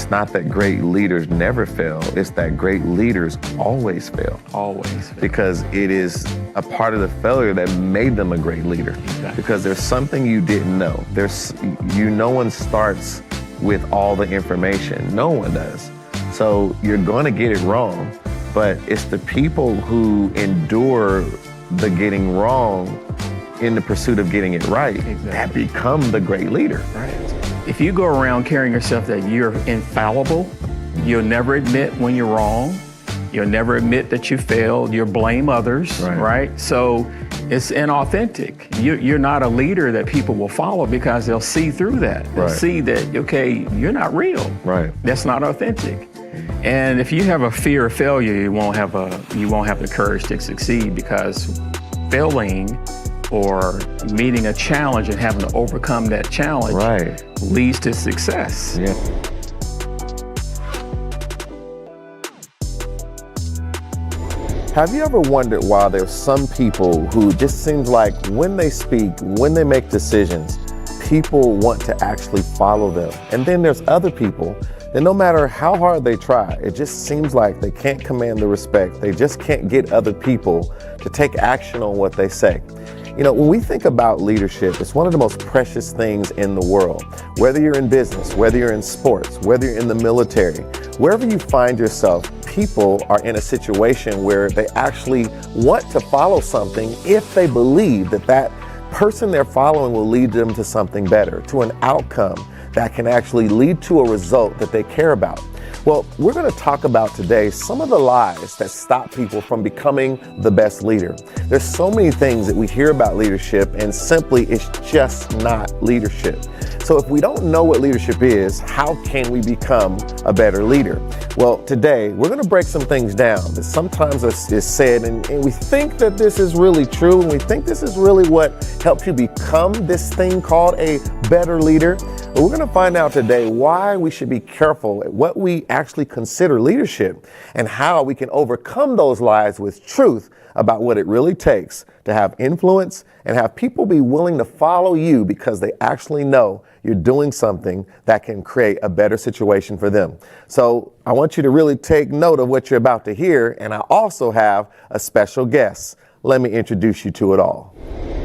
it's not that great leaders never fail, it's that great leaders always fail. Always. Because it is a part of the failure that made them a great leader. Exactly. Because there's something you didn't know. No one starts with all the information. No one does. So you're going to get it wrong, but it's the people who endure the getting wrong in the pursuit of getting it right that become the great leader. Right. If you go around carrying yourself that you're infallible, you'll never admit when you're wrong, you'll never admit that you failed, you'll blame others, right? So it's inauthentic. You're not a leader that people will follow because they'll see through that. They'll see that, okay, you're not real. Right. That's not authentic. And if you have a fear of failure, you won't have the courage to succeed, because failing or meeting a challenge and having to overcome that challenge leads to success. Yeah. Have you ever wondered why there's some people who just seems like when they speak, when they make decisions, people want to actually follow them? And then there's other people that no matter how hard they try, it just seems like they can't command the respect. They just can't get other people to take action on what they say. You know, when we think about leadership, it's one of the most precious things in the world. Whether you're in business, whether you're in sports, whether you're in the military, wherever you find yourself, people are in a situation where they actually want to follow something if they believe that that person they're following will lead them to something better, to an outcome that can actually lead to a result that they care about. Well, we're going to talk about today some of the lies that stop people from becoming the best leader. There's so many things that we hear about leadership, and simply it's just not leadership. So if we don't know what leadership is, how can we become a better leader? Well, today we're going to break some things down that sometimes is said, and we think that this is really true, and we think this is really what helps you become this thing called a better leader. But we're going to find out today why we should be careful at what we actually consider leadership, and how we can overcome those lies with truth about what it really takes to have influence and have people be willing to follow you because they actually know you're doing something that can create a better situation for them. So I want you to really take note of what you're about to hear, and I also have a special guest. Let me introduce you to it all.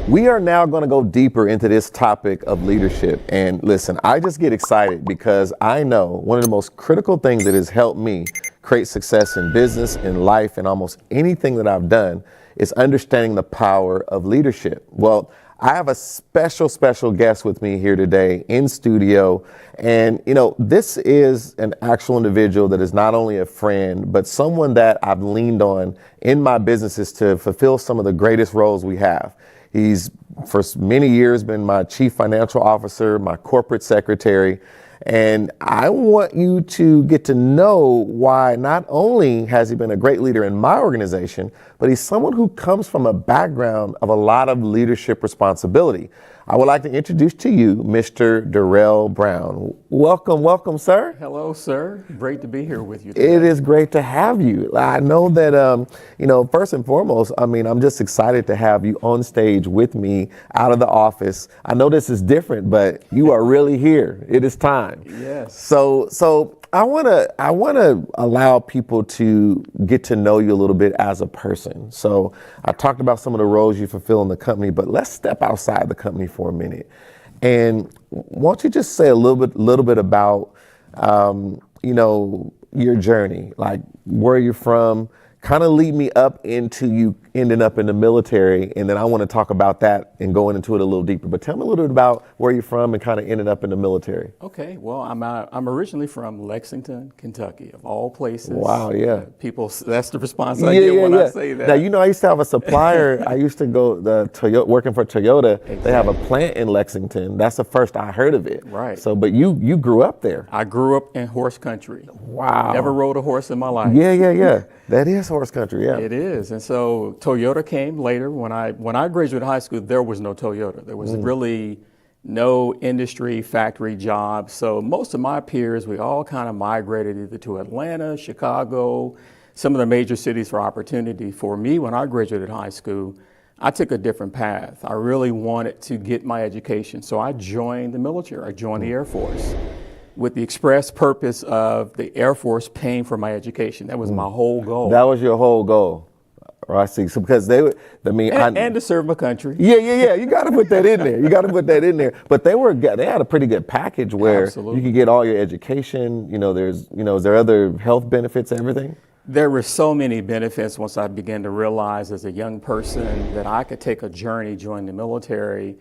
We are now going to go deeper into this topic of leadership. And listen, I just get excited because I know one of the most critical things that has helped me create success in business, in life, and almost anything that I've done is understanding the power of leadership. Well, I have a special guest with me here today in studio. And, you know, this is an actual individual that is not only a friend, but someone that I've leaned on in my businesses to fulfill some of the greatest roles we have. He's for many years been my chief financial officer, my corporate secretary, and I want you to get to know why not only has he been a great leader in my organization, but he's someone who comes from a background of a lot of leadership responsibility. I would like to introduce to you Mr. Darell W. Welcome, sir. Hello, sir. Great to be here with you today. It is great to have you. I know that, first and foremost, I'm just excited to have you on stage with me out of the office. I know this is different, but you are really here. It is time. Yes. So I want to allow people to get to know you a little bit as a person. So I talked about some of the roles you fulfill in the company, but let's step outside the company for a minute. And why don't you just say a little bit about, your journey, like where you're from, kind of lead me up into you ending up in the military, and then I want to talk about that and going into it a little deeper. But tell me a little bit about where you're from and kind of ended up in the military. Okay, well, I'm originally from Lexington, Kentucky, of all places. Wow, yeah. People, that's the response I get when I say that. Now, I used to have a supplier. I used to go working for Toyota. Exactly. They have a plant in Lexington. That's the first I heard of it. Right. So, but you grew up there. I grew up in horse country. Wow. Never rode a horse in my life. Yeah. That is horse country, yeah. It is, and so Toyota came later. When I graduated high school, there was no Toyota. There was really no industry factory jobs. So most of my peers, we all kind of migrated either to Atlanta, Chicago, some of the major cities for opportunity. For me, when I graduated high school, I took a different path. I really wanted to get my education. So I joined the military. I joined the Air Force. with the express purpose of the Air Force paying for my education. That was my whole goal. That was your whole goal. I see. So because they would, I mean, and to serve my country. Yeah. You got to put that in there. You got to put that in there. But they had a pretty good package where Absolutely. you could get all your education. Is there other health benefits, everything? There were so many benefits once I began to realize as a young person that I could take a journey, join the military,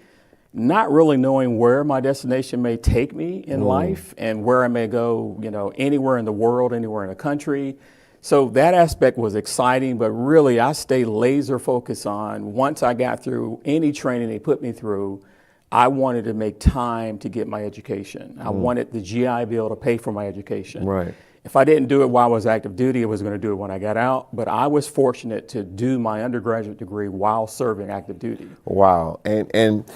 not really knowing where my destination may take me in life and where I may go, anywhere in the world, anywhere in the country. So that aspect was exciting, but really I stayed laser focused on once I got through any training they put me through, I wanted to make time to get my education. I wanted the GI Bill to pay for my education. Right. If I didn't do it while I was active duty, I was going to do it when I got out. But I was fortunate to do my undergraduate degree while serving active duty. Wow. And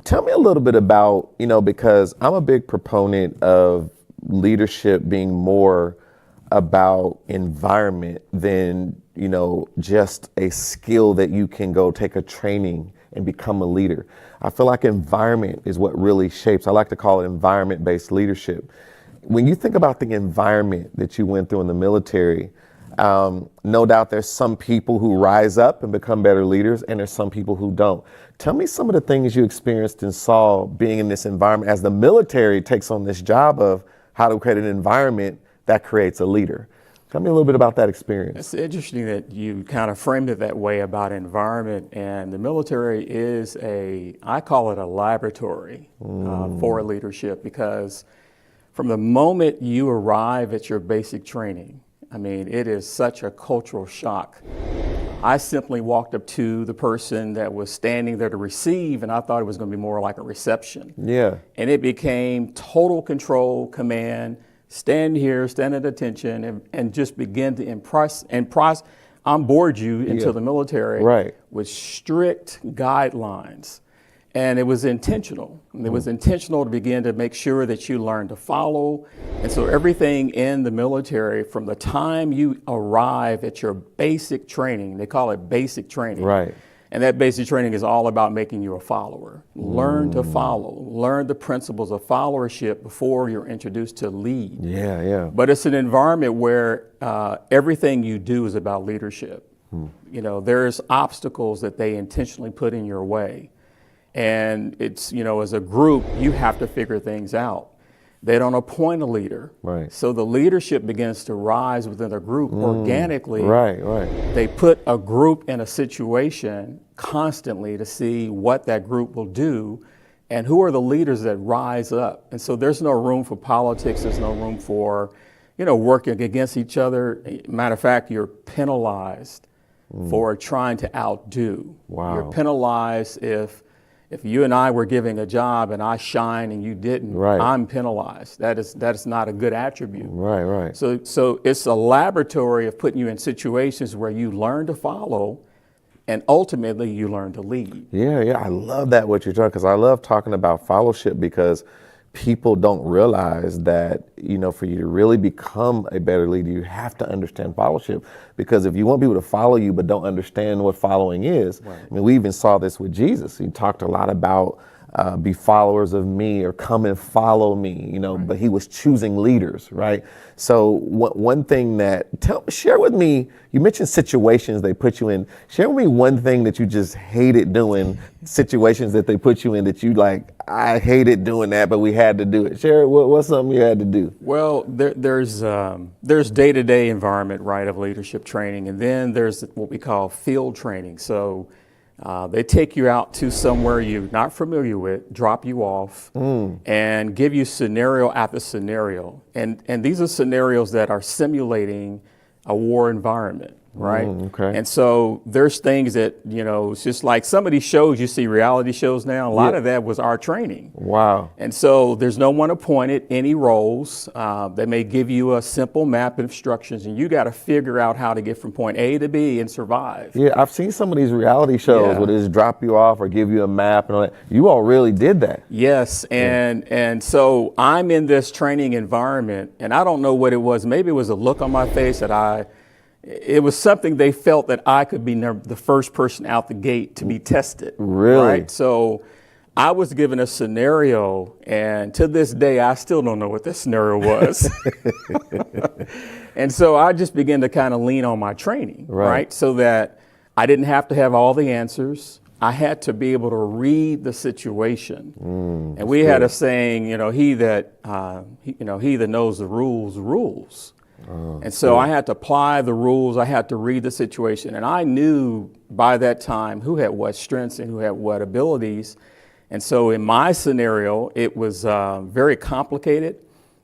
tell me a little bit about, because I'm a big proponent of leadership being more about environment than, just a skill that you can go take a training and become a leader. I feel like environment is what really shapes. I like to call it environment-based leadership. When you think about the environment that you went through in the military, no doubt there's some people who rise up and become better leaders, and there's some people who don't. Tell me some of the things you experienced and saw being in this environment as the military takes on this job of how to create an environment that creates a leader. Tell me a little bit about that experience. It's interesting that you kind of framed it that way about environment, and the military is I call it a laboratory for leadership, because from the moment you arrive at your basic training, I mean, it is such a cultural shock. I simply walked up to the person that was standing there to receive, and I thought it was going to be more like a reception. Yeah. And it became total control, command, stand here, stand at attention, and just begin to onboard you into the military with strict guidelines. And it was intentional. It was intentional to begin to make sure that you learn to follow. And so everything in the military, from the time you arrive at your basic training, they call it basic training. Right. And that basic training is all about making you a follower. Learn to follow. Learn the principles of followership before you're introduced to lead. Yeah. But it's an environment where everything you do is about leadership. There's obstacles that they intentionally put in your way. And it's, as a group, you have to figure things out. They don't appoint a leader. Right. So the leadership begins to rise within the group organically. Right. They put a group in a situation constantly to see what that group will do and who are the leaders that rise up. And so there's no room for politics. There's no room for, working against each other. Matter of fact, you're penalized for trying to outdo. Wow. You're penalized if you and I were giving a job and I shine and you didn't, I'm penalized. That is not a good attribute. Right. So it's a laboratory of putting you in situations where you learn to follow and ultimately you learn to lead. Yeah. I love that what you're talking, because I love talking about fellowship, because people don't realize that, for you to really become a better leader, you have to understand fellowship. Because if you want people to follow you but don't understand what following is, I mean, we even saw this with Jesus. He talked a lot about be followers of me, or come and follow me, but he was choosing leaders, right? So one thing share with me, you mentioned situations they put you in. Share with me one thing that you just hated doing, situations that they put you in that you like, I hated doing that, but we had to do it. Share what's something you had to do? Well, there's day-to-day environment, right, of leadership training, and then there's what we call field training. So they take you out to somewhere you're not familiar with, drop you off, and give you scenario after scenario. And these are scenarios that are simulating a war environment, right? Okay. And so there's things that, it's just like some of these shows you see, reality shows now, a lot of that was our training. Wow. And so there's no one appointed, any roles. They may give you a simple map of instructions, and you got to figure out how to get from point A to B and survive. Yeah, I've seen some of these reality shows where they just drop you off or give you a map and all that. You all really did that. Yes, and so I'm in this training environment, and I don't know what it was. Maybe it was a look on my face that it was something they felt that I could be the first person out the gate to be tested. Really? Right? So I was given a scenario, and to this day, I still don't know what this scenario was. And so I just began to kind of lean on my training, right? So that I didn't have to have all the answers. I had to be able to read the situation. And we had a saying, he that knows the rules, rules. And so I had to apply the rules. I had to read the situation. And I knew by that time who had what strengths and who had what abilities. And so in my scenario, it was very complicated.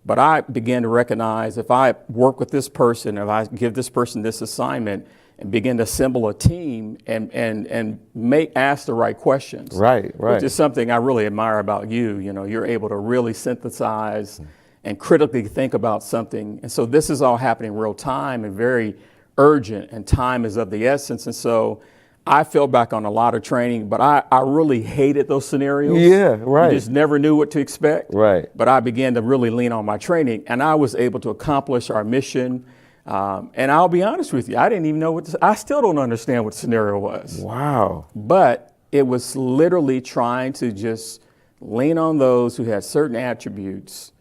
But I began to recognize if I work with this person, if I give this person this assignment and begin to assemble a team and ask the right questions. Right. Which is something I really admire about you. You're able to really synthesize and critically think about something. And so this is all happening real time and very urgent, and time is of the essence. And so I fell back on a lot of training, but I really hated those scenarios. Yeah, right. You just never knew what to expect. Right. But I began to really lean on my training, and I was able to accomplish our mission. And I'll be honest with you, I didn't even know I still don't understand what the scenario was. Wow. But it was literally trying to just lean on those who had certain attributes,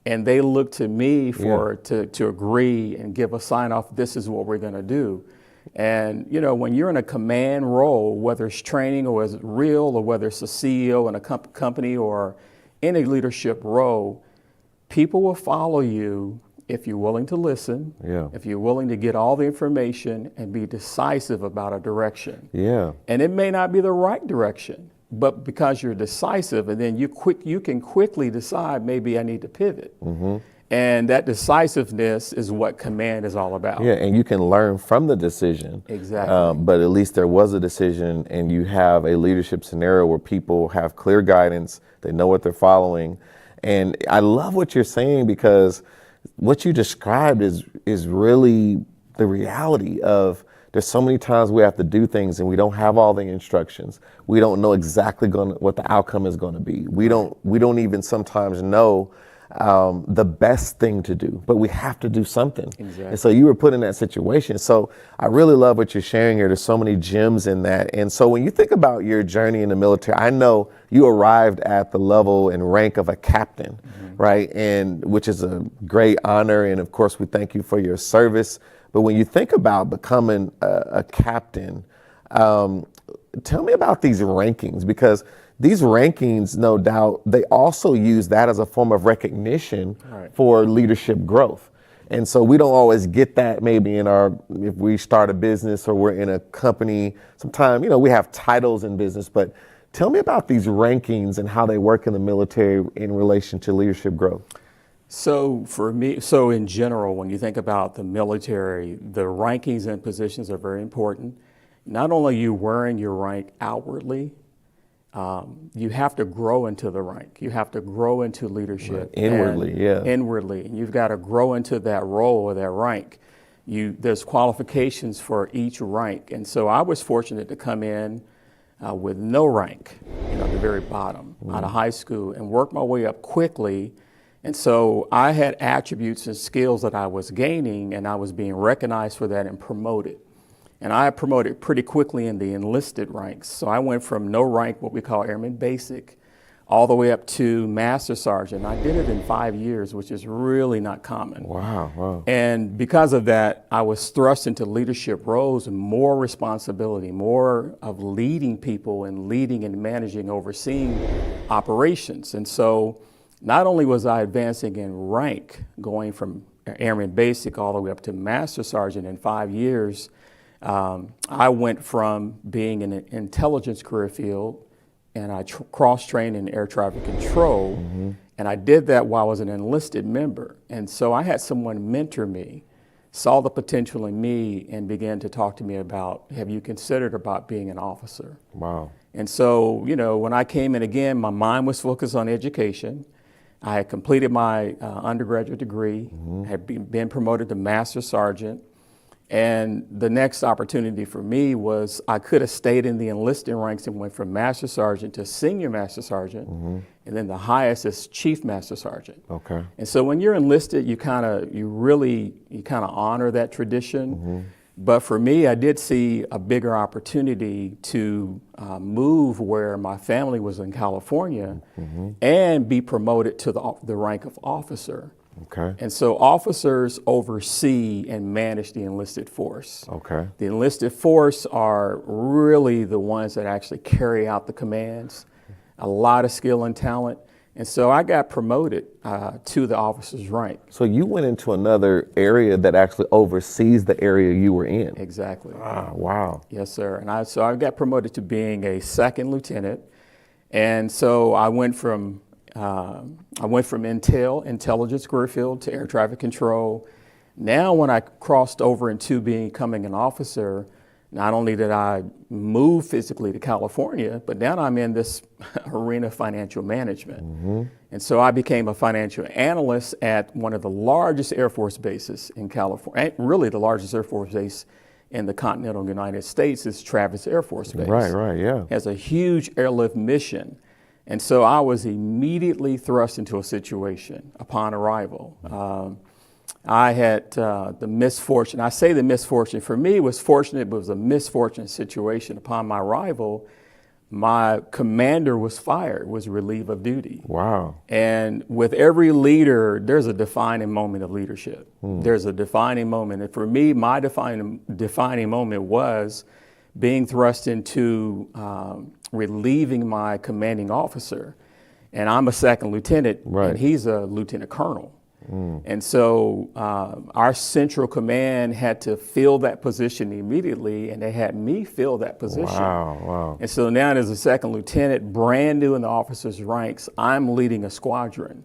and they looked to me to agree and give a sign off, this is what we're going to do. And, when you're in a command role, whether it's training or whether it's real or whether it's a CEO in a company or in a leadership role, people will follow you if you're willing to listen, if you're willing to get all the information and be decisive about a direction. Yeah. And it may not be the right direction, but because you're decisive, and then you can quickly decide, maybe I need to pivot. And that decisiveness is what command is all about. Yeah, and you can learn from the decision. Exactly. But at least there was a decision, and you have a leadership scenario where people have clear guidance, they know what they're following. And I love what you're saying, because what you described is really the reality of, there's so many times we have to do things and we don't have all the instructions. We don't know exactly what the outcome is going to be. We don't even sometimes know the best thing to do, but we have to do something. Exactly. And so you were put in that situation. So I really love what you're sharing here. There's so many gems in that. And so when you think about your journey in the military, I know you arrived at the level and rank of a captain, right? And which is a great honor. And of course, we thank you for your service. But when you think about becoming a captain, tell me about these rankings, because these rankings, no doubt, they also use that as a form of recognition for leadership growth. And so we don't always get that maybe if we start a business or we're in a company. Sometimes, we have titles in business, but tell me about these rankings and how they work in the military in relation to leadership growth. So for me, in general, when you think about the military, the rankings and positions are very important. Not only are you wearing your rank outwardly, you have to grow into the rank. You have to grow into leadership. Inwardly. Inwardly. And you've got to grow into that role or that rank. There's qualifications for each rank. And so I was fortunate to come in with no rank, at the very bottom out of high school, and work my way up quickly. And so I had attributes and skills that I was gaining, and I was being recognized for that and promoted. And I promoted pretty quickly in the enlisted ranks. So I went from no rank, what we call Airman Basic, all the way up to Master Sergeant. I did it in 5 years, which is really not common. Wow. And because of that, I was thrust into leadership roles and more responsibility, more of leading people and leading and managing, overseeing operations. And so not only was I advancing in rank, going from Airman Basic all the way up to Master Sergeant in 5 years, I went from being in an intelligence career field, and I cross-trained in air traffic control, and I did that while I was an enlisted member. And so I had someone mentor me, saw the potential in me, and began to talk to me about, have you considered about being an officer? Wow. And so, when I came in again, my mind was focused on education. I had completed my undergraduate degree, had been promoted to Master Sergeant. And the next opportunity for me was I could have stayed in the enlisted ranks and went from Master Sergeant to Senior Master Sergeant, and then the highest is Chief Master Sergeant. Okay. And so when you're enlisted, you kind of honor that tradition. But for me, I did see a bigger opportunity to move where my family was in California and be promoted to the rank of officer. Okay. And so officers oversee and manage the enlisted force. Okay. The enlisted force are really the ones that actually carry out the commands, a lot of skill and talent. And so I got promoted to the officer's rank. So you went into another area that actually oversees the area you were in. Exactly. Ah, wow. Yes, sir. And so I got promoted to being a second lieutenant. And so I went from intelligence career field to air traffic control. Now, when I crossed over into becoming an officer, not only did I move physically to California, but now I'm in this arena of financial management. And so I became a financial analyst at one of the largest Air Force bases in California, really the largest Air Force base in the continental United States is Travis Air Force Base. Right, yeah. Has a huge airlift mission. And so I was immediately thrust into a situation upon arrival. I had the misfortune, I say the misfortune, for me it was fortunate, but it was a misfortunate situation. Upon my arrival, my commander was fired, was relieved of duty. Wow. And with every leader, there's a defining moment of leadership. There's a defining moment. And for me, my defining moment was being thrust into relieving my commanding officer. And I'm a second lieutenant, and he's a lieutenant colonel. And so our central command had to fill that position immediately, and they had me fill that position. Wow. And so now as a second lieutenant, brand new in the officers' ranks, I'm leading a squadron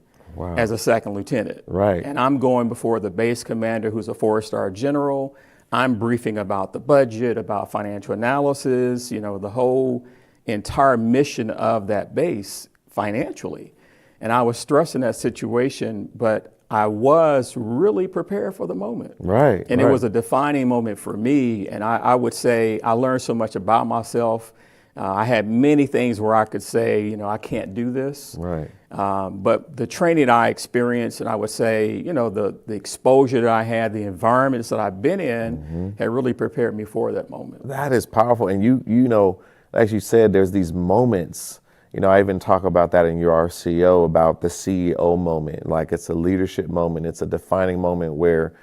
as a second lieutenant. Right. And I'm going before the base commander, who's a 4-star general. I'm briefing about the budget, about financial analysis, the whole entire mission of that base financially. And I was thrust in that situation, but I was really prepared for the moment. Right. And it was a defining moment for me. And I would say I learned so much about myself. I had many things where I could say, I can't do this. Right. But the training I experienced, and I would say, the exposure that I had, the environments that I've been in, had really prepared me for that moment. That is powerful. And you know, as you said, there's these moments. I even talk about that in your RCO about the CEO moment. Like it's a leadership moment. It's a defining moment where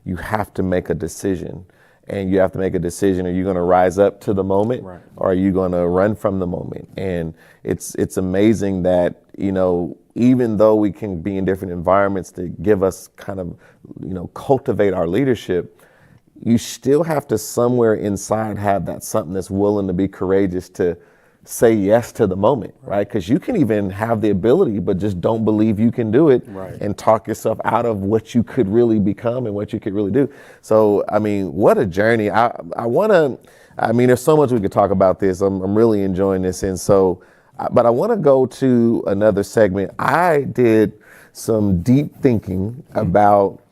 you have to make a decision. And you have to make a decision. Are you going to rise up to the moment, or are you going to run from the moment? And it's amazing that, even though we can be in different environments to give us kind of, cultivate our leadership, you still have to somewhere inside have that something that's willing to be courageous to say yes to the moment, right? Because you can even have the ability, but just don't believe you can do it and talk yourself out of what you could really become and what you could really do. So, what a journey. There's so much we could talk about this. I'm really enjoying this. And so, but I want to go to another segment. I did some deep thinking about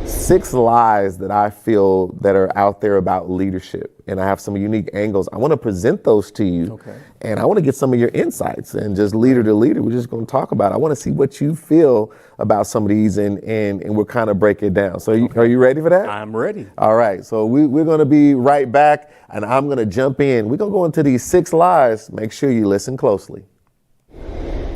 6 lies that I feel that are out there about leadership. And I have some unique angles. I want to present those to you. Okay. And I want to get some of your insights, and just leader to leader, we're just going to talk about it. I want to see what you feel about some of these, and we'll kind of break it down. So are you ready for that? I'm ready. All right. So we're going to be right back, and I'm going to jump in. We're going to go into these 6 lies. Make sure you listen closely.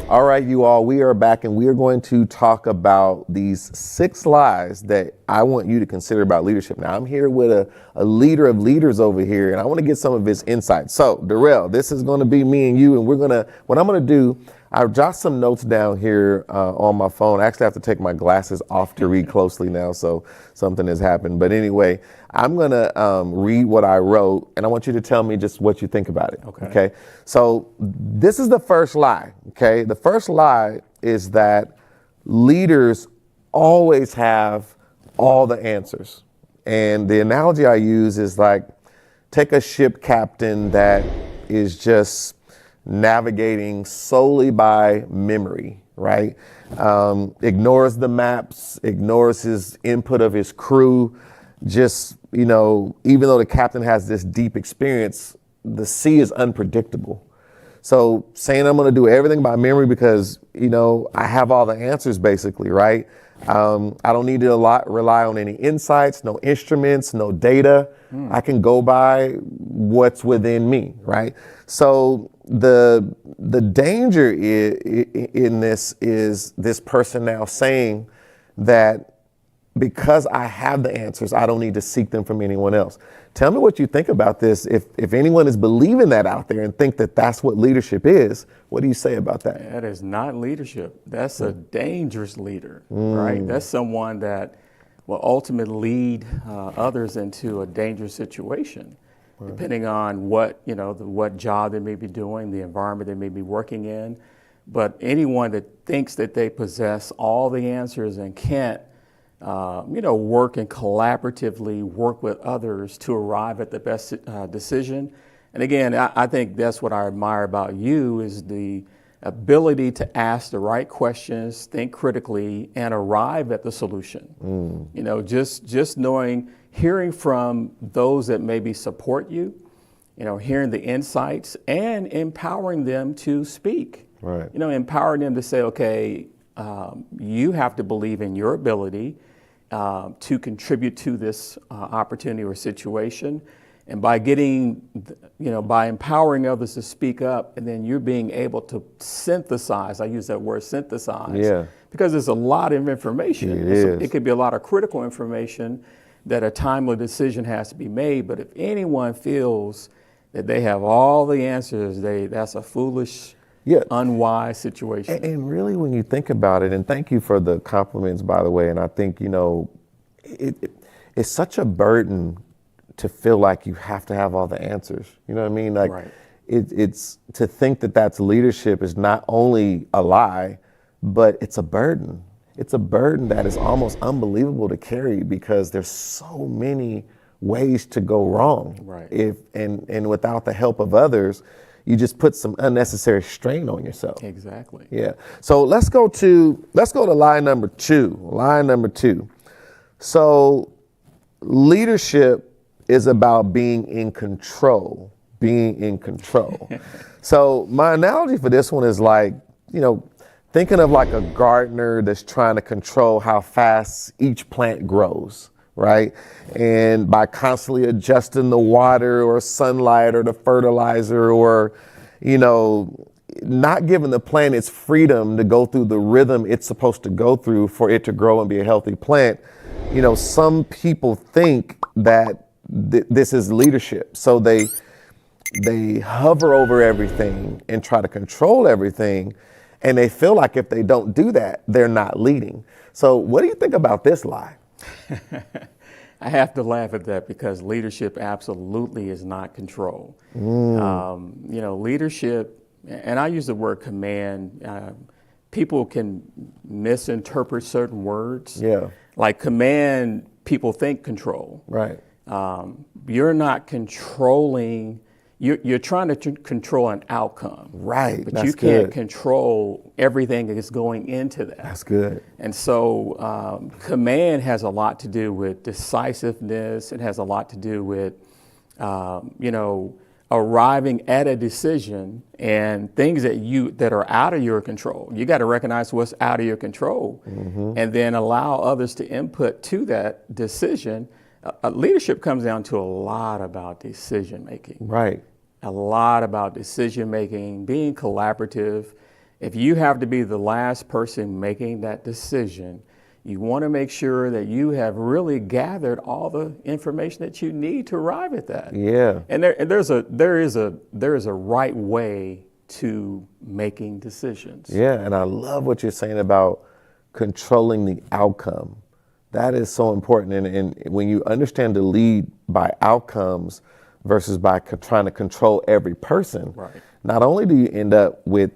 All right, you all, we are back, and we are going to talk about these 6 lies that I want you to consider about leadership. Now, I'm here with a leader of leaders over here, and I want to get some of his insights. So, Derell, this is going to be me and you, and what I'm going to do, I've jotted some notes down here on my phone. I actually have to take my glasses off to read closely now, so something has happened. But anyway, I'm going to read what I wrote, and I want you to tell me just what you think about it. Okay? So this is the first lie. Okay? The first lie is that leaders always have all the answers. And the analogy I use is like, take a ship captain that is just navigating solely by memory, right? Ignores the maps, ignores his input of his crew. Just, even though the captain has this deep experience, the sea is unpredictable. So saying I'm going to do everything by memory because, I have all the answers basically, right? I don't need to rely on any insights, no instruments, no data. I can go by what's within me, right? So the danger in this is this person now saying that because I have the answers, I don't need to seek them from anyone else. Tell me what you think about this. If anyone is believing that out there and think that that's what leadership is, what do you say about that? That is not leadership. That's a dangerous leader, right? That's someone that will ultimately lead others into a dangerous situation, depending on what, what job they may be doing, the environment they may be working in. But anyone that thinks that they possess all the answers and can't work and collaboratively work with others to arrive at the best decision. And again, I think that's what I admire about you is the ability to ask the right questions, think critically, and arrive at the solution. Just knowing, hearing from those that maybe support you, hearing the insights and empowering them to speak. Right. Empowering them to say, okay, you have to believe in your ability to contribute to this opportunity or situation. And by by empowering others to speak up, and then you're being able to synthesize, I use that word synthesize, because there's a lot of information. It could be a lot of critical information that a timely decision has to be made. But if anyone feels that they have all the answers, that's a foolish, unwise situation. And really, when you think about it, and thank you for the compliments, by the way, and I think, it's such a burden to feel like you have to have all the answers. You know what I mean? Like, it's to think that that's leadership is not only a lie, but it's a burden. It's a burden that is almost unbelievable to carry because there's so many ways to go wrong. Right. And without the help of others, you just put some unnecessary strain on yourself. Exactly. Yeah. So let's go to lie number two. Lie number two. So leadership is about being in control. Being in control. So my analogy for this one is like, thinking of like a gardener that's trying to control how fast each plant grows. Right? And by constantly adjusting the water or sunlight or the fertilizer or, not giving the plant its freedom to go through the rhythm it's supposed to go through for it to grow and be a healthy plant, some people think that this is leadership. So they hover over everything and try to control everything. And they feel like if they don't do that, they're not leading. So what do you think about this lie? I have to laugh at that because leadership absolutely is not control. Leadership, and I use the word command, people can misinterpret certain words. Yeah. Like command, people think control. Right. You're not controlling. You're trying to control an outcome. Right. But you can't control everything that is going into that. That's good. And so command has a lot to do with decisiveness. It has a lot to do with, arriving at a decision and things that are out of your control. You got to recognize what's out of your control and then allow others to input to that decision. Leadership comes down to a lot about decision making. Right. A lot about decision making, being collaborative. If you have to be the last person making that decision, you want to make sure that you have really gathered all the information that you need to arrive at that. Yeah. And there is a right way to making decisions. Yeah, and I love what you're saying about controlling the outcome. That is so important. And when you understand to lead by outcomes versus by trying to control every person, not only do you end up with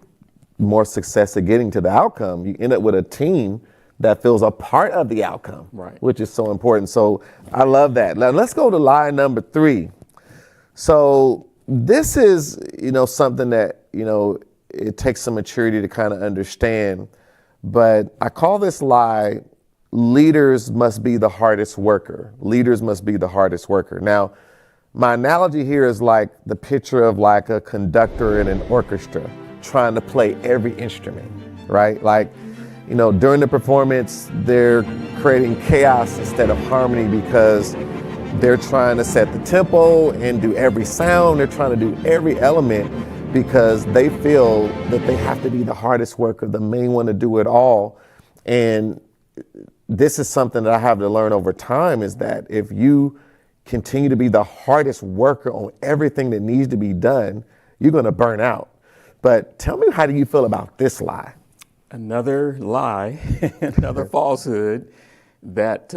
more success at getting to the outcome, you end up with a team that feels a part of the outcome, which is so important. So I love that. Now let's go to lie number three. So this is, something that, it takes some maturity to kind of understand, but I call this lie, leaders must be the hardest worker. Leaders must be the hardest worker. Now, my analogy here is like the picture of like a conductor in an orchestra trying to play every instrument, right? Like, during the performance, they're creating chaos instead of harmony because they're trying to set the tempo and do every sound. They're trying to do every element because they feel that they have to be the hardest worker, the main one to do it all. And this is something that I have to learn over time, is that if you continue to be the hardest worker on everything that needs to be done, you're going to burn out. But tell me, how do you feel about this lie? Another lie, another falsehood that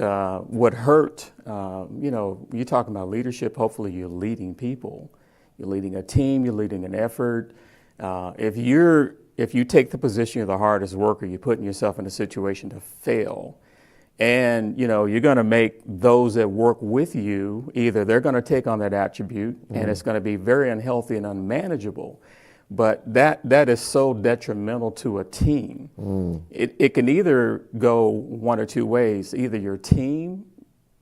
would hurt. You're talking about leadership. Hopefully you're leading people. You're leading a team, you're leading an effort. If you take the position of the hardest worker, you're putting yourself in a situation to fail. And, you're going to make those that work with you, either they're going to take on that attribute and it's going to be very unhealthy and unmanageable. But that is so detrimental to a team. It can either go one or two ways. Either your team,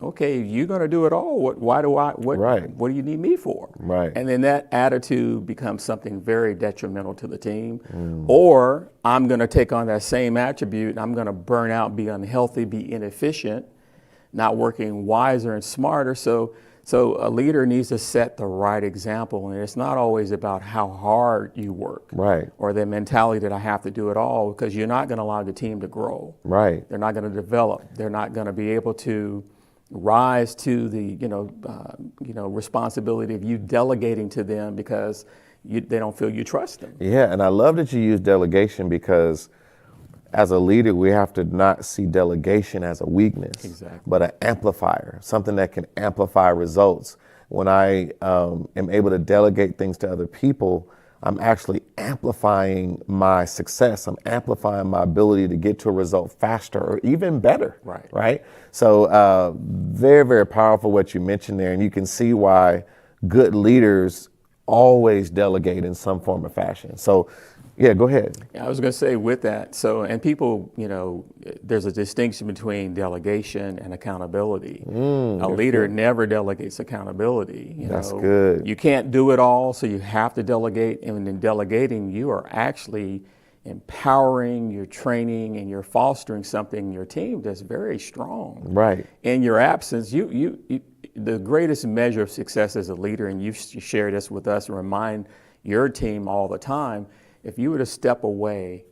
okay, you're going to do it all. What do you need me for? Right. And then that attitude becomes something very detrimental to the team. Or I'm going to take on that same attribute and I'm going to burn out, be unhealthy, be inefficient, not working wiser and smarter. So a leader needs to set the right example, and it's not always about how hard you work, right, or the mentality that I have to do it all, because you're not going to allow the team to grow. Right. They're not going to develop. They're not going to be able to rise to the responsibility of you delegating to them because they don't feel you trust them. Yeah, and I love that you use delegation, because as a leader, we have to not see delegation as a weakness, exactly, but an amplifier, something that can amplify results. When I am able to delegate things to other people, I'm actually amplifying my success. I'm amplifying my ability to get to a result faster or even better. Right. Right. So very, very powerful what you mentioned there. And you can see why good leaders always delegate in some form or fashion. So yeah, go ahead. I was going to say with that, and people, there's a distinction between delegation and accountability. A leader never delegates accountability. That's good. You can't do it all, so you have to delegate. And in delegating, you are actually empowering, you're training, and you're fostering something in your team that's very strong. Right. In your absence, the greatest measure of success as a leader, and you share this with us and remind your team all the time, if you were to step away,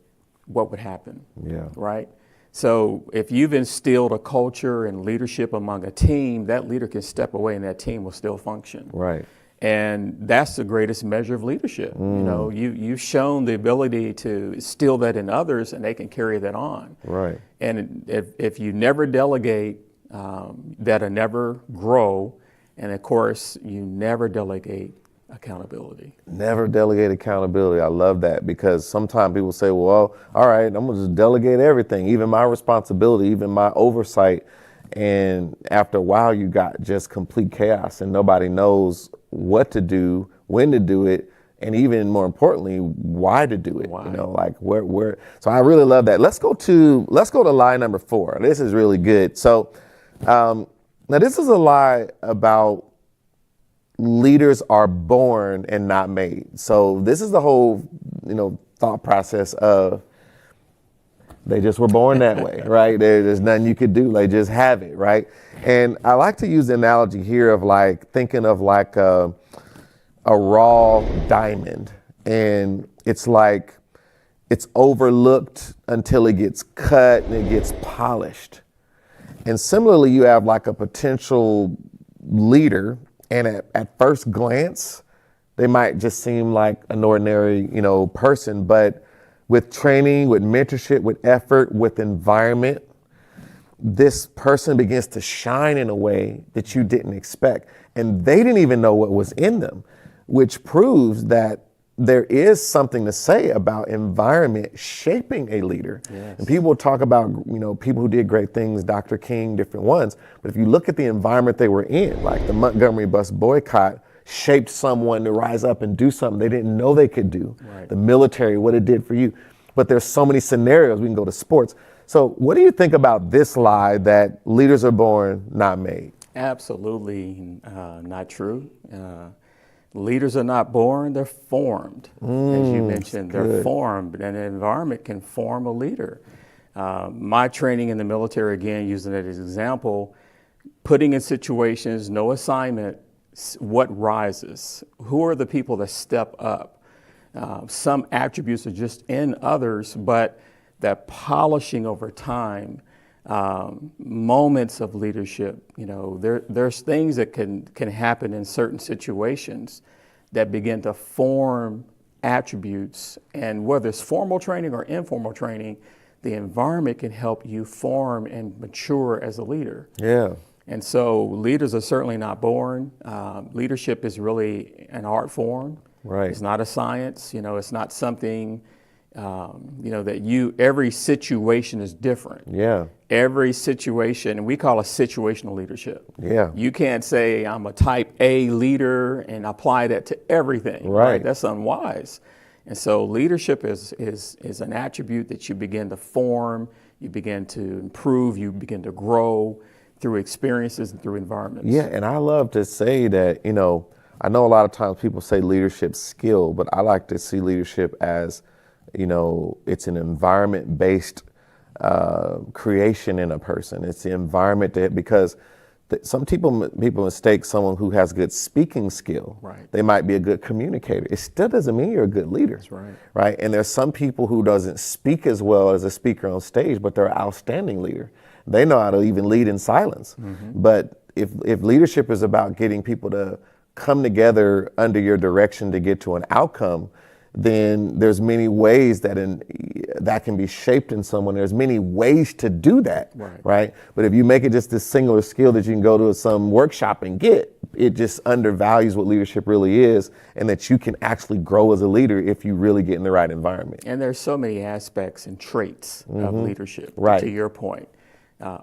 what would happen? Yeah. Right? So if you've instilled a culture and leadership among a team, that leader can step away and that team will still function. Right. And that's the greatest measure of leadership. You've shown the ability to instill that in others and they can carry that on. Right. And if you never delegate, that'll never grow. And of course, you never delegate accountability. Never delegate accountability. I love that, because sometimes people say, well, all right, I'm going to just delegate everything, even my responsibility, even my oversight. And after a while, you got just complete chaos and nobody knows what to do, when to do it, and even more importantly, why to do it. Why? Like where. So I really love that. Let's go to lie number 4. This is really good. So now this is a lie about leaders are born and not made. So this is the whole, thought process of they just were born that way, right? There's nothing you could do. They just have it, right? And I like to use the analogy here of thinking of a raw diamond, and it's it's overlooked until it gets cut and it gets polished. And similarly, you have a potential leader, and at first glance, they might just seem like an ordinary, person, but with training, with mentorship, with effort, with environment, this person begins to shine in a way that you didn't expect. And they didn't even know what was in them, which proves that there is something to say about environment shaping a leader. Yes. And people talk about, people who did great things, Dr. King, different ones. But if you look at the environment they were in, like the Montgomery bus boycott shaped someone to rise up and do something they didn't know they could do. Right. The military, what it did for you. But there's so many scenarios. We can go to sports. So what do you think about this lie that leaders are born, not made? Absolutely not true. Leaders are not born, they're formed. As you mentioned, they're formed, and an environment can form a leader. My training in the military, again, using it as an example, putting in situations, no assignment, what rises? Who are the people that step up? Some attributes are just in others, but that polishing over time, moments of leadership, there's things that can happen in certain situations that begin to form attributes. And whether it's formal training or informal training, the environment can help you form and mature as a leader. Yeah. And so leaders are certainly not born. Leadership is really an art form. Right. It's not a science. It's not something, that every situation is different. Yeah. Every situation, and we call it situational leadership. Yeah. You can't say I'm a type A leader and apply that to everything. Right. That's unwise. And so leadership is an attribute that you begin to form, you begin to improve, you begin to grow through experiences and through environments. Yeah, and I love to say that, I know a lot of times people say leadership skill, but I like to see leadership as, it's an environment-based creation in a person. It's the environment because some people mistake someone who has good speaking skill. Right. They might be a good communicator. It still doesn't mean you're a good leader. That's right. Right. And there's some people who doesn't speak as well as a speaker on stage, but they're an outstanding leader. They know how to even lead in silence. Mm-hmm. But if leadership is about getting people to come together under your direction to get to an outcome, then there's many ways that can be shaped in someone. There's many ways to do that, right? But if you make it just this singular skill that you can go to some workshop and get, it just undervalues what leadership really is, and that you can actually grow as a leader if you really get in the right environment. And there's so many aspects and traits of leadership, right. To your point.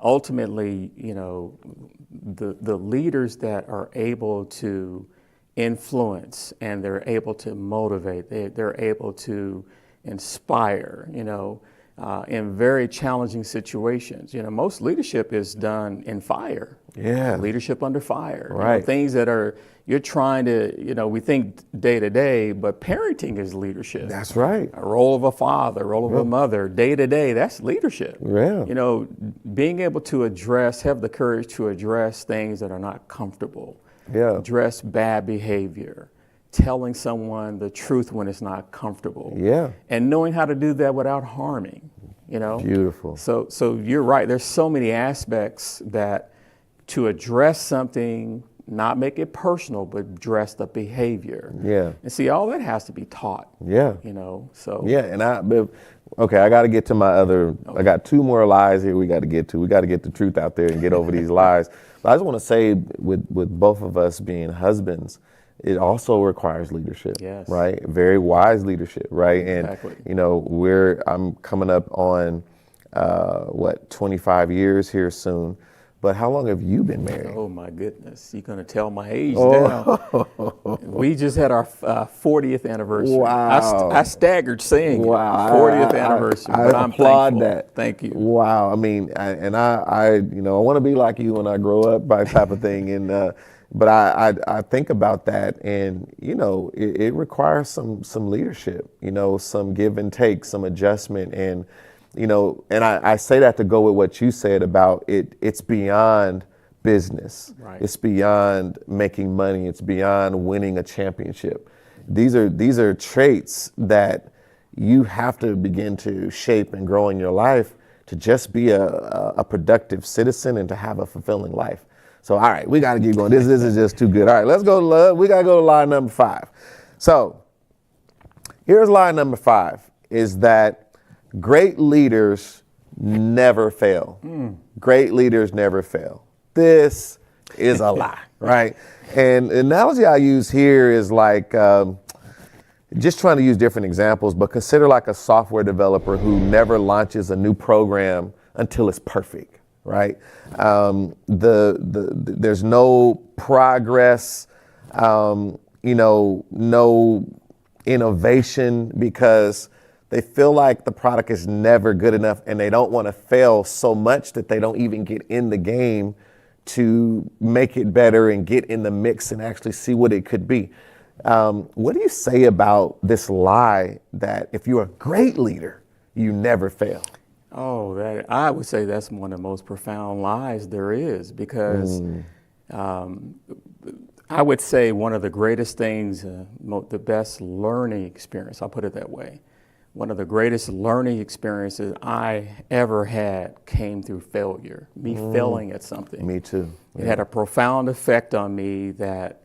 Ultimately, the leaders that are able to influence and they're able to motivate, they're able to inspire, in very challenging situations. Most leadership is done in fire. Yeah. Leadership under fire. Right. Things that you're trying to, we think day to day, but parenting is leadership. That's right. A role of a father, role of a mother, day to day, that's leadership. Yeah. Being able to have the courage to address things that are not comfortable. Yeah. Address bad behavior, telling someone the truth when it's not comfortable. Yeah. And knowing how to do that without harming, Beautiful. So you're right. There's so many aspects that to address something, not make it personal, but address the behavior. Yeah. And see, all that has to be taught. Yeah. So. Yeah, and I got to get to my other, I got two more lies here we got to get to. We got to get the truth out there and get over these lies. But I just want to say with both of us being husbands, it also requires leadership, yes. Right? Very wise leadership, right? Exactly. And, I'm coming up on, 25 years here soon. But how long have you been married? Oh my goodness, you're gonna tell my age now. We just had our 40th anniversary. Wow. I staggered saying wow. 40th anniversary, but I'm applaud thankful. That. Thank you. Wow. I mean, I want to be like you when I grow up, by type of thing. And but I think about that, and it requires some leadership. Some give and take, some adjustment, and. And I say that to go with what you said about it. It's beyond business. Right. It's beyond making money. It's beyond winning a championship. These are traits that you have to begin to shape and grow in your life to just be a productive citizen and to have a fulfilling life. So, all right, we got to keep going. This is just too good. All right, let's go to love. We got to go to lie number 5. So here's lie number 5 is that great leaders never fail. Great leaders never fail. This is a lie, right? And the analogy I use here is like, just trying to use different examples, but consider like a software developer who never launches a new program until it's perfect, right? There's no progress, no innovation because they feel like the product is never good enough and they don't want to fail so much that they don't even get in the game to make it better and get in the mix and actually see what it could be. What do you say about this lie that if you're a great leader, you never fail? Oh, that I would say that's one of the most profound lies there is, because I would say one of the greatest things, the best learning experience, I'll put it that way. One of the greatest learning experiences I ever had came through failure, me failing at something. Me too. It had a profound effect on me that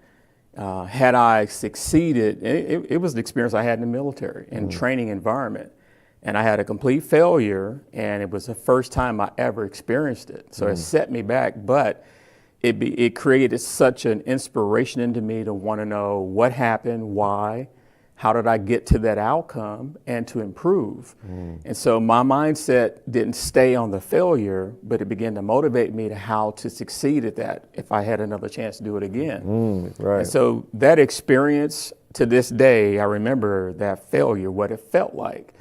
had I succeeded, it was the experience I had in the military, in training environment. And I had a complete failure, and it was the first time I ever experienced it. So it set me back, but it created such an inspiration into me to want to know what happened, why, how did I get to that outcome, and to improve. And so my mindset didn't stay on the failure, but it began to motivate me to how to succeed at that if I had another chance to do it again. Right. And so that experience, to this day, I remember that failure, what it felt like.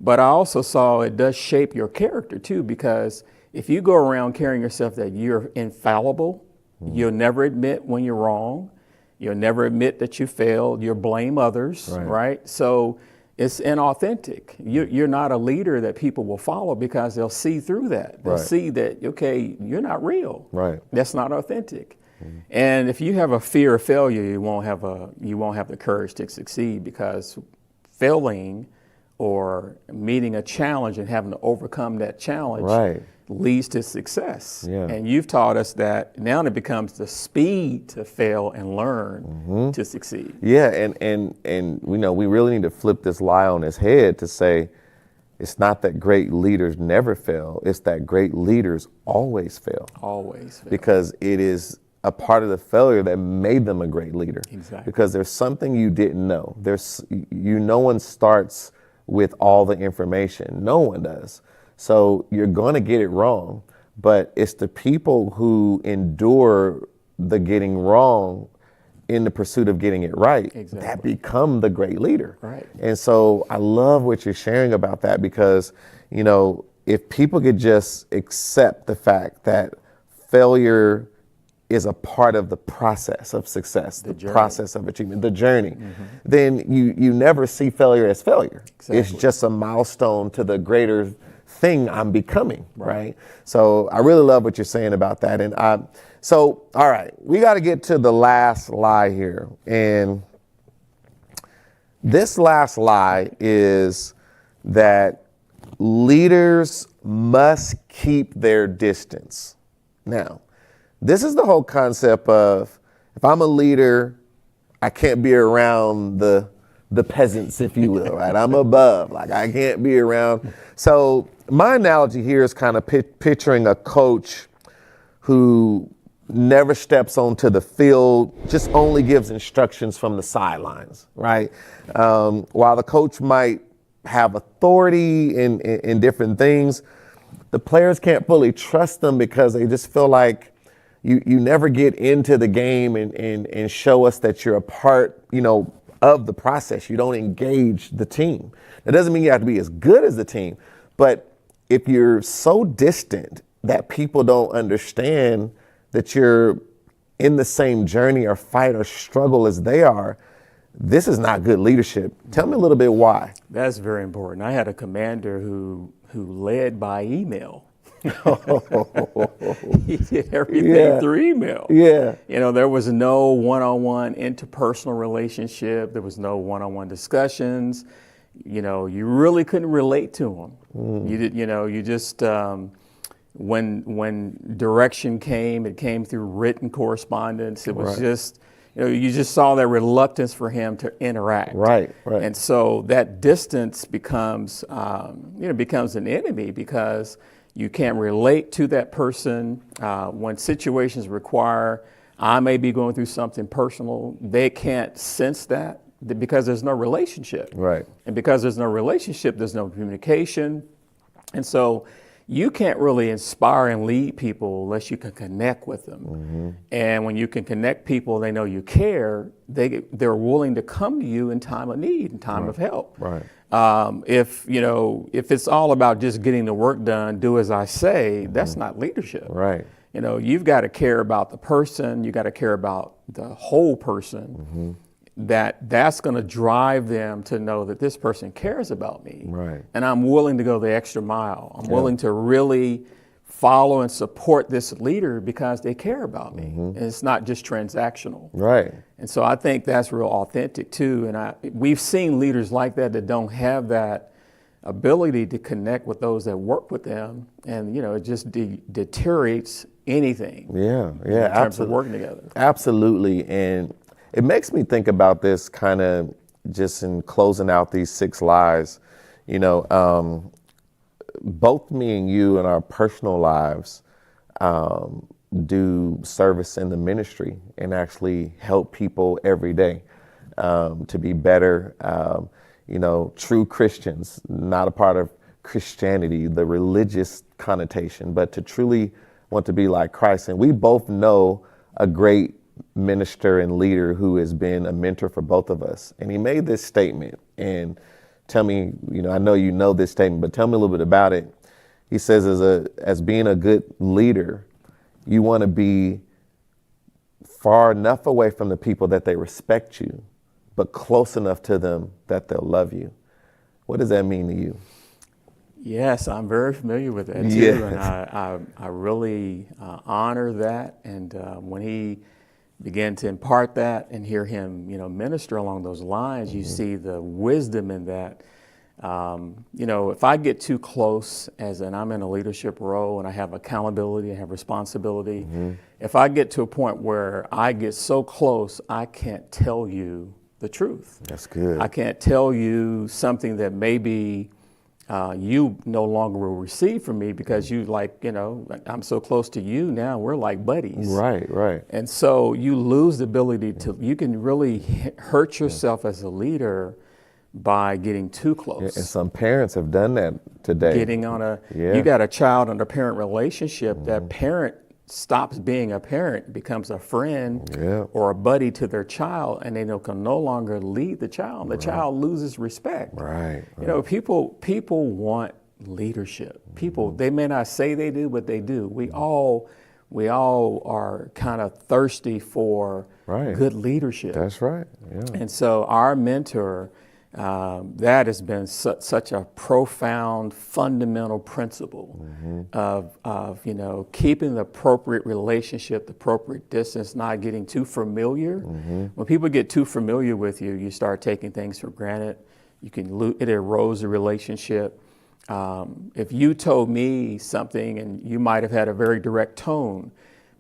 But I also saw it does shape your character too, because if you go around carrying yourself that you're infallible, you'll never admit when you're wrong, you'll never admit that you failed, you'll blame others, right? So it's inauthentic. You're not a leader that people will follow, because they'll see through that. They'll see that, okay, you're not real. Right. That's not authentic. And if you have a fear of failure, you won't have the courage to succeed, because failing or meeting a challenge and having to overcome that challenge leads to success. And you've taught us that now it becomes the speed to fail and learn to succeed. Yeah, and we know we really need to flip this lie on its head to say it's not that great leaders never fail, it's that great leaders always fail. Always fail. Because it is a part of the failure that made them a great leader. Exactly. Because there's something you didn't know. No one starts with all the information. No one does. So you're going to get it wrong, but it's the people who endure the getting wrong in the pursuit of getting it right that become the great leader. Right. And so I love what you're sharing about that, because, you know, if people could just accept the fact that failure is a part of the process of success, the process of achievement, the journey, then you never see failure as failure. Exactly. It's just a milestone to the greater thing I'm becoming, right? So I really love what you're saying about that. And so, all right, we got to get to the last lie here. And this last lie is that leaders must keep their distance. Now, this is the whole concept of, if I'm a leader, I can't be around the peasants, if you will, right? I'm above, like I can't be around. So my analogy here is kind of picturing a coach who never steps onto the field, just only gives instructions from the sidelines, right? While the coach might have authority in different things, the players can't fully trust them, because they just feel like you never get into the game and show us that you're a part, you know, of the process. You don't engage the team. That doesn't mean you have to be as good as the team, but if you're so distant that people don't understand that you're in the same journey or fight or struggle as they are, this is not good leadership. Tell me a little bit why. That's very important. I had a commander who led by email. He did everything through email. Yeah. You know, there was no one-on-one interpersonal relationship. There was no one-on-one discussions. You know, you really couldn't relate to him. You did, you know, you just, when direction came, it came through written correspondence. It was just, you know, you just saw that reluctance for him to interact. Right. And so that distance becomes, becomes an enemy, because you can't relate to that person. When situations require, I may be going through something personal, they can't sense that, because there's no relationship. Right. And because there's no relationship, there's no communication. And so you can't really inspire and lead people unless you can connect with them. And when you can connect people, they know you care, they're willing to come to you in time of need, in time of help. If it's all about just getting the work done, do as I say, that's not leadership. You know, you've got to care about the person, you got to care about the whole person. that's going to drive them to know that this person cares about me. Right. And I'm willing to go the extra mile. I'm willing to really follow and support this leader because they care about me. And it's not just transactional. Right. And so I think that's real authentic too. And we've seen leaders like that don't have that ability to connect with those that work with them. And, it just deteriorates anything. Yeah. In terms of working together. Absolutely. And it makes me think about this kind of just in closing out these 6 lies. Both me and you in our personal lives do service in the ministry and actually help people every day to be better, true Christians, not a part of Christianity, the religious connotation, but to truly want to be like Christ. And we both know a great minister and leader who has been a mentor for both of us. And he made this statement, and tell me, I know you know this statement, but tell me a little bit about it. He says, as being a good leader, you want to be far enough away from the people that they respect you, but close enough to them that they'll love you. What does that mean to you? Yes, I'm very familiar with that too, Yes. and I really honor that. And when he began to impart that and hear him, minister along those lines, you see the wisdom in that. If I get too close, I'm in a leadership role and I have accountability, I have responsibility. If I get to a point where I get so close, I can't tell you the truth. That's good. I can't tell you something that maybe you no longer will receive from me because I'm so close to you now, we're like buddies. Right. And so you lose the ability you can really hurt yourself as a leader by getting too close. And some parents have done that today. You got a child under parent relationship, that parent stops being a parent, becomes a friend or a buddy to their child, and they can no longer lead the child. The child loses respect. Right. People want leadership. People, they may not say they do, but they do. We all are kind of thirsty for good leadership. That's right. Yeah. And so our mentor, that has been such a profound, fundamental principle of keeping the appropriate relationship, the appropriate distance, not getting too familiar. When people get too familiar with you, you start taking things for granted. It erodes the relationship. If you told me something and you might have had a very direct tone,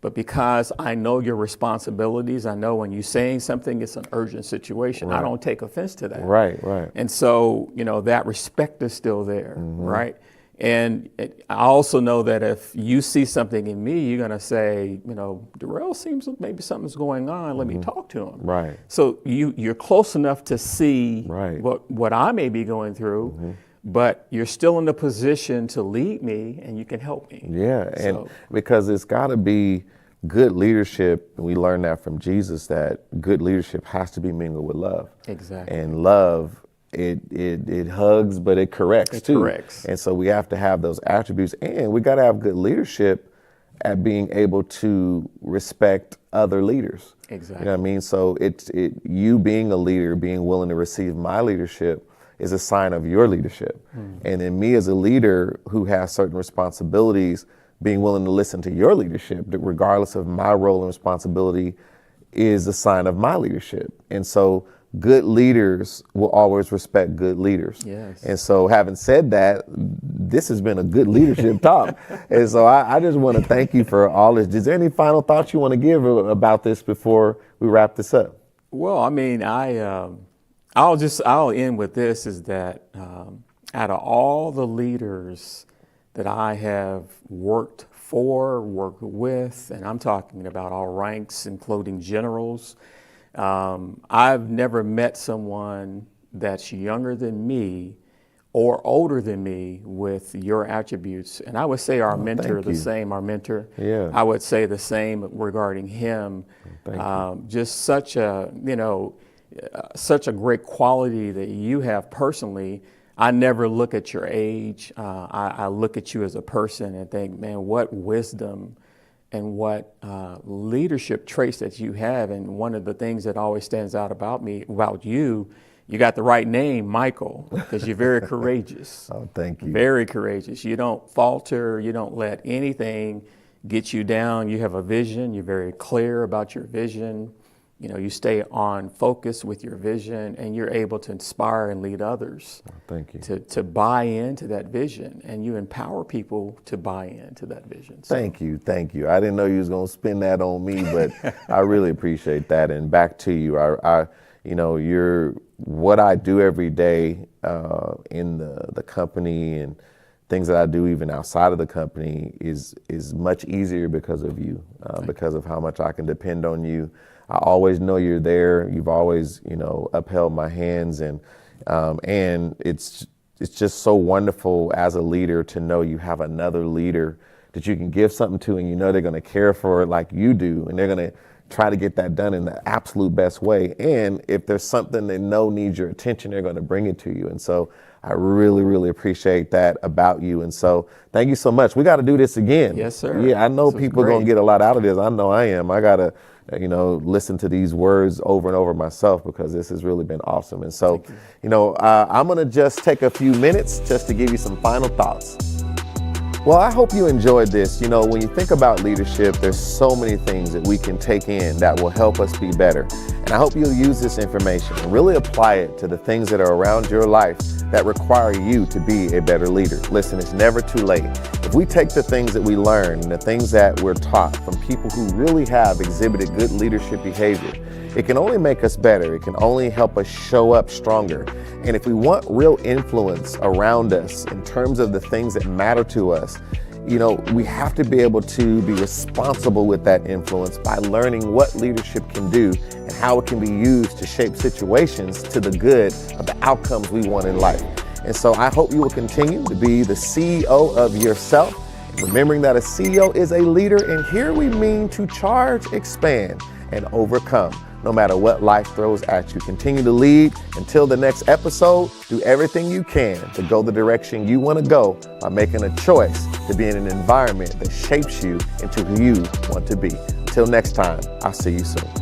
but because I know your responsibilities, I know when you're saying something, it's an urgent situation. I don't take offense to that. Right. And so, that respect is still there, right? And I also know that if you see something in me, you're going to say, Derell seems like maybe something's going on. Let me talk to him. Right. So you're close enough to see what I may be going through. But you're still in the position to lead me and you can help me. Yeah, and because it's got to be good leadership, and we learned that from Jesus, that good leadership has to be mingled with love. Exactly. And love, it hugs, but it corrects too. Corrects. And so we have to have those attributes, and we got to have good leadership at being able to respect other leaders. Exactly. You know what I mean? So you being a leader, being willing to receive my leadership is a sign of your leadership. And then me as a leader who has certain responsibilities, being willing to listen to your leadership, regardless of my role and responsibility, is a sign of my leadership. And so good leaders will always respect good leaders. Yes. And so having said that, this has been a good leadership talk. And so I just want to thank you for all this. Is there any final thoughts you want to give about this before we wrap this up? Well, I mean, I'll end with this, is that out of all the leaders that I have worked with, and I'm talking about all ranks, including generals, I've never met someone that's younger than me or older than me with your attributes. And I would say our mentor, our mentor, I would say the same regarding him. Just such a great quality that you have personally. I never look at your age. I look at you as a person and think, man, what wisdom and what leadership traits that you have. And one of the things that always stands out about you, you got the right name, Michael, because you're very courageous. Oh, thank you. Very courageous. You don't falter. You don't let anything get you down. You have a vision. You're very clear about your vision. You know, you stay on focus with your vision, and you're able to inspire and lead others. Oh, thank you. To buy into that vision, and you empower people to buy into that vision. So. Thank you. I didn't know you was going to spin that on me, but I really appreciate that. And back to you, you're what I do every day in the company, and things that I do even outside of the company is much easier because of you, because of how much I can depend on you. I always know you're there. You've always, upheld my hands, and it's just so wonderful as a leader to know you have another leader that you can give something to, and you know they're going to care for it like you do, and they're going to try to get that done in the absolute best way. And if there's something they know needs your attention, they're going to bring it to you. And so I really, really appreciate that about you. And so thank you so much. We got to do this again. Yes, sir. Yeah, I know people are going to get a lot out of this. I know I am. I got to, listen to these words over and over myself, because this has really been awesome. And so, I'm going to just take a few minutes just to give you some final thoughts. Well, I hope you enjoyed this. When you think about leadership, there's so many things that we can take in that will help us be better. And I hope you'll use this information and really apply it to the things that are around your life that require you to be a better leader. Listen, it's never too late. If we take the things that we learn and the things that we're taught from people who really have exhibited good leadership behavior, it can only make us better. It can only help us show up stronger. And if we want real influence around us in terms of the things that matter to us, we have to be able to be responsible with that influence by learning what leadership can do and how it can be used to shape situations to the good of the outcomes we want in life. And so I hope you will continue to be the CEO of yourself, remembering that a CEO is a leader, and here we mean to charge, expand, and overcome. No matter what life throws at you, continue to lead. Until the next episode, do everything you can to go the direction you want to go by making a choice to be in an environment that shapes you into who you want to be. Until next time, I'll see you soon.